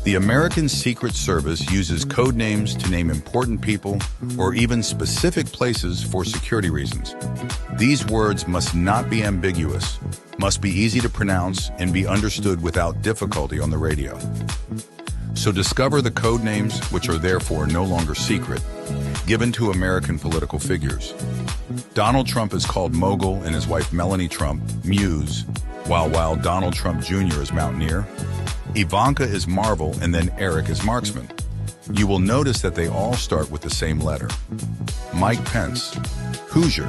The American Secret Service uses code names to name important people or even specific places for security reasons. These words must not be ambiguous, must be easy to pronounce, and be understood without difficulty on the radio. So discover the code names, which are therefore no longer secret, given to American political figures. Donald Trump is called Mogul and his wife Melanie Trump, Muse, while Donald Trump Jr. is Mountaineer. Ivanka is Marvel, and then Eric is Marksman. You will notice that they all start with the same letter. Mike Pence, Hoosier.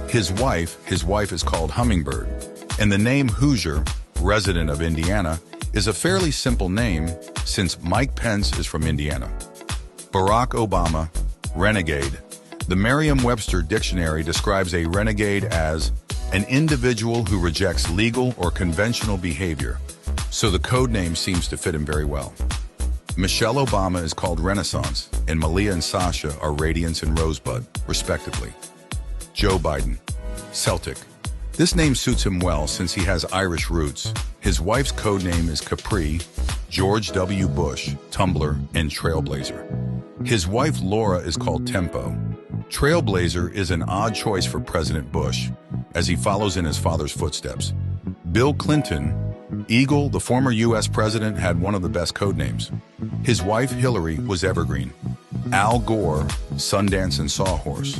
His wife is called Hummingbird. And the name Hoosier, resident of Indiana, is a fairly simple name since Mike Pence is from Indiana. Barack Obama, Renegade. The Merriam-Webster dictionary describes a renegade as an individual who rejects legal or conventional behavior. So the code name seems to fit him very well. Michelle Obama is called Renaissance, and Malia and Sasha are Radiance and Rosebud, respectively. Joe Biden, Celtic. This name suits him well since he has Irish roots. His wife's code name is Capri, George W. Bush, Tumbler, and Trailblazer. His wife Laura is called Tempo. Trailblazer is an odd choice for President Bush, as he follows in his father's footsteps. Bill Clinton, Eagle, the former U.S. president, had one of the best code names. His wife Hillary was Evergreen. Al Gore, Sundance and Sawhorse.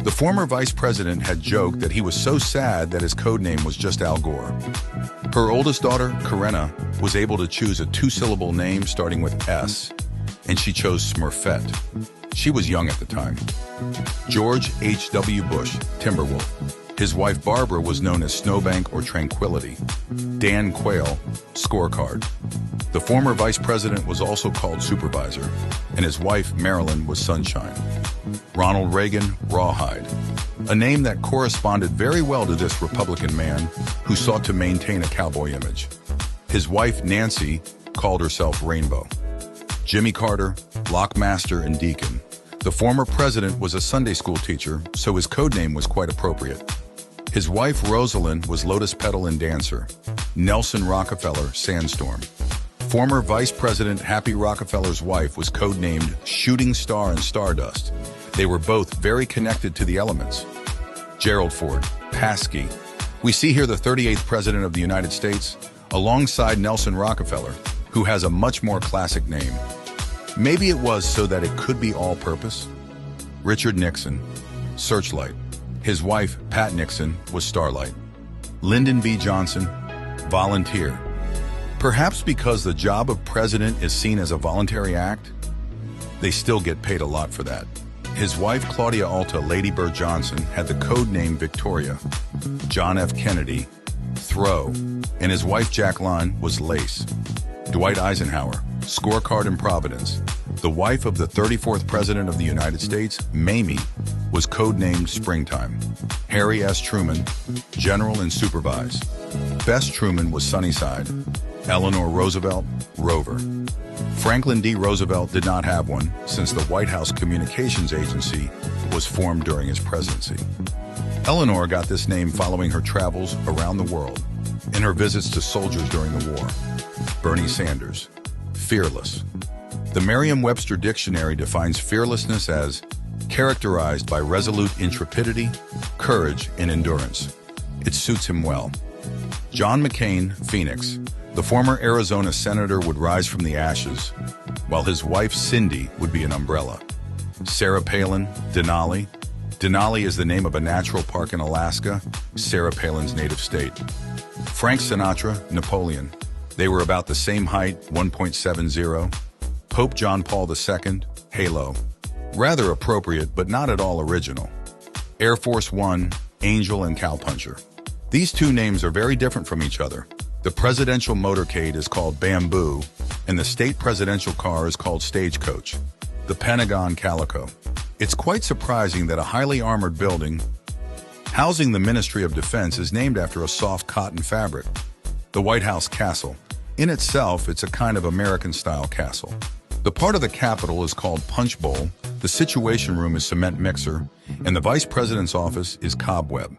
The former vice president had joked that he was so sad that his code name was just Al Gore. Her oldest daughter, Karenna, was able to choose a two-syllable name starting with S, and she chose Smurfette. She was young at the time. George H.W. Bush, Timberwolf. His wife Barbara was known as Snowbank or Tranquility. Dan Quayle, Scorecard. The former vice president was also called Supervisor, and his wife Marilyn was Sunshine. Ronald Reagan, Rawhide. A name that corresponded very well to this Republican man who sought to maintain a cowboy image. His wife Nancy called herself Rainbow. Jimmy Carter, Lockmaster and Deacon. The former president was a Sunday school teacher, so his code name was quite appropriate. His wife Rosalind was Lotus Petal and Dancer. Nelson Rockefeller, Sandstorm. Former Vice President Happy Rockefeller's wife was codenamed Shooting Star and Stardust. They were both very connected to the elements. Gerald Ford, Paskey. We see here the 38th President of the United States, alongside Nelson Rockefeller, who has a much more classic name. Maybe it was so that it could be all-purpose. Richard Nixon, Searchlight. His wife, Pat Nixon, was Starlight. Lyndon B. Johnson, Volunteer. Perhaps because the job of president is seen as a voluntary act, they still get paid a lot for that. His wife, Claudia Alta Lady Bird Johnson, had the code name Victoria. John F. Kennedy, Throw, and his wife, Jacqueline, was Lace. Dwight Eisenhower, Scorecard and Providence. The wife of the 34th President of the United States, Mamie, was codenamed Springtime. Harry S. Truman, General and Supervise. Bess Truman was Sunnyside. Eleanor Roosevelt, Rover. Franklin D. Roosevelt did not have one, since the White House Communications Agency was formed during his presidency. Eleanor got this name following her travels around the world and her visits to soldiers during the war. Bernie Sanders, Fearless. The Merriam-Webster dictionary defines fearlessness as characterized by resolute intrepidity, courage, and endurance. It suits him well. John McCain, Phoenix. The former Arizona senator would rise from the ashes, while his wife Cindy would be an umbrella. Sarah Palin, Denali. Denali is the name of a natural park in Alaska, Sarah Palin's native state. Frank Sinatra, Napoleon. They were about the same height, 1.70. Pope John Paul II, Halo. Rather appropriate, but not at all original. Air Force One, Angel and Cowpuncher. These two names are very different from each other. The presidential motorcade is called Bamboo, and the state presidential car is called Stagecoach. The Pentagon Calico. It's quite surprising that a highly armored building housing the Ministry of Defense is named after a soft cotton fabric. The White House Castle. In itself, it's a kind of American-style castle. The part of the Capitol is called Punch Bowl, the Situation Room is Cement Mixer, and the Vice President's office is Cobweb.